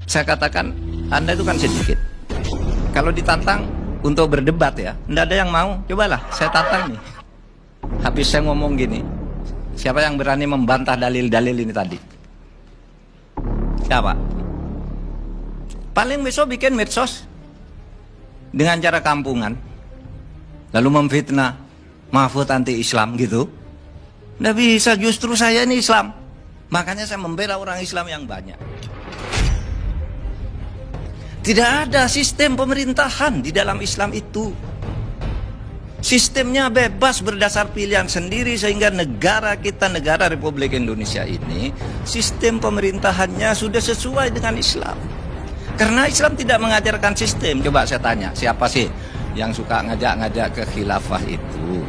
Saya katakan, Anda itu kan sedikit. Kalau ditantang untuk berdebat ya, tidak ada yang mau. Cobalah, saya tantang nih. Habis saya ngomong gini, siapa yang berani membantah dalil-dalil ini tadi? Siapa? Paling besok bikin medsos dengan cara kampungan, lalu memfitnah Mahfud anti-Islam gitu. Tidak bisa, justru saya ini Islam. Makanya saya membela orang Islam yang banyak. Tidak ada sistem pemerintahan di dalam Islam itu. Sistemnya bebas berdasar pilihan sendiri, sehingga negara kita, negara Republik Indonesia ini, sistem pemerintahannya sudah sesuai dengan Islam. Karena Islam tidak mengajarkan sistem. Coba saya tanya, siapa sih yang suka ngajak-ngajak ke khilafah itu?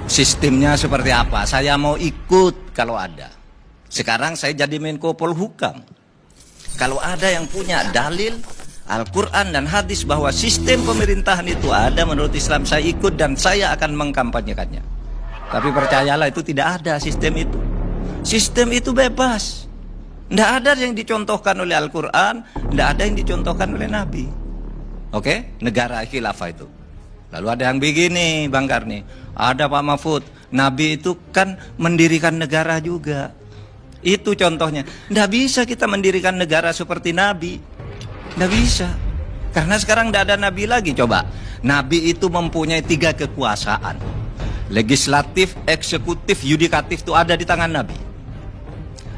Sistemnya seperti apa? Saya mau ikut kalau ada. Sekarang saya jadi Menko Polhukam. Kalau ada yang punya dalil Al-Quran dan hadis bahwa sistem pemerintahan itu ada menurut Islam, saya ikut dan saya akan mengkampanyekannya. Tapi percayalah, itu tidak ada sistem itu. Sistem itu bebas. Tidak ada yang dicontohkan oleh Al-Quran, tidak ada yang dicontohkan oleh Nabi. Oke? Negara khilafah itu. Lalu ada yang begini, Bang Karni. Ada Pak Mahfud, Nabi itu kan mendirikan negara juga. Itu contohnya. Tidak bisa kita mendirikan negara seperti Nabi. Tidak bisa. Karena sekarang tidak ada Nabi lagi. Coba, Nabi itu mempunyai 3 kekuasaan. Legislatif, eksekutif, yudikatif itu ada di tangan Nabi.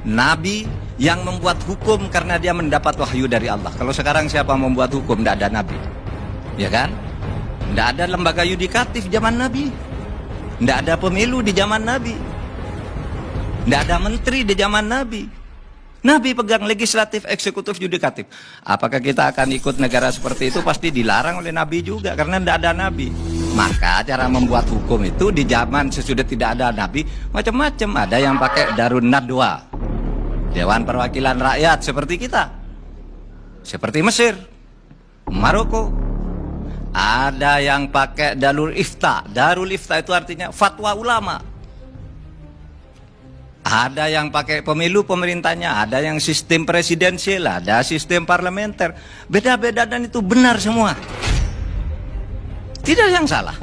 Nabi yang membuat hukum karena dia mendapat wahyu dari Allah. Kalau sekarang siapa membuat hukum? Tidak ada Nabi. Ya kan? Tidak ada lembaga yudikatif zaman Nabi. Tidak ada pemilu di zaman Nabi. Tidak ada menteri di zaman Nabi. Nabi pegang legislatif, eksekutif, yudikatif. Apakah kita akan ikut negara seperti itu? Pasti dilarang oleh Nabi juga, karena tidak ada Nabi. Maka cara membuat hukum itu di zaman sesudah tidak ada Nabi, macam-macam. Ada yang pakai Darun Nadwa, Dewan Perwakilan Rakyat seperti kita, seperti Mesir, Maroko. Ada yang pakai Darul Ifta. Darul Ifta itu artinya fatwa ulama. Ada yang pakai pemilu pemerintahnya, ada yang sistem presidensial, ada sistem parlementer. Beda-beda dan itu benar semua. Tidak yang salah.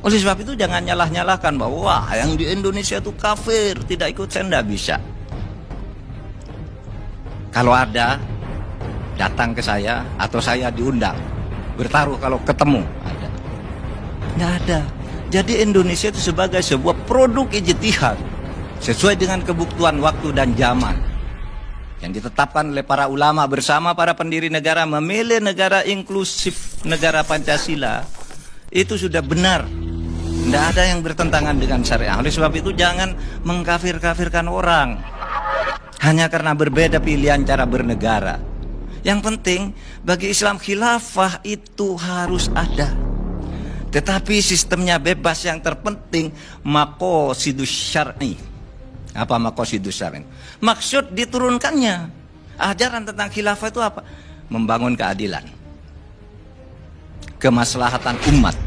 Oleh sebab itu jangan nyalah-nyalahkan bahwa wah, yang di Indonesia itu kafir, tidak ikut, saya tidak bisa. Kalau ada, datang ke saya atau saya diundang. Bertaruh kalau ketemu, ada. Tidak ada. Jadi Indonesia itu sebagai sebuah produk ijtihad, sesuai dengan kebutuhan waktu dan zaman yang ditetapkan oleh para ulama bersama para pendiri negara, memilih negara inklusif, negara Pancasila. Itu sudah benar. Tidak ada yang bertentangan dengan syariah. Oleh sebab itu jangan mengkafir-kafirkan orang hanya karena berbeda pilihan cara bernegara. Yang penting bagi Islam, khilafah itu harus ada. Tetapi sistemnya bebas. Yang terpenting maqasidus syar'i. Apa maqasidus syar'i? Maksud diturunkannya. Ajaran tentang khilafah itu apa? Membangun keadilan, kemaslahatan umat,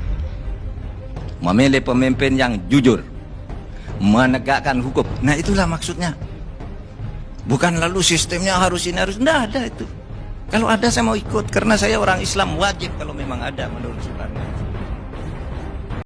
memilih pemimpin yang jujur, menegakkan hukum. Nah, itulah maksudnya. Bukan lalu sistemnya harus ini, harus. Tidak ada itu. Kalau ada saya mau ikut, karena saya orang Islam, wajib kalau memang ada menurut Soekarno.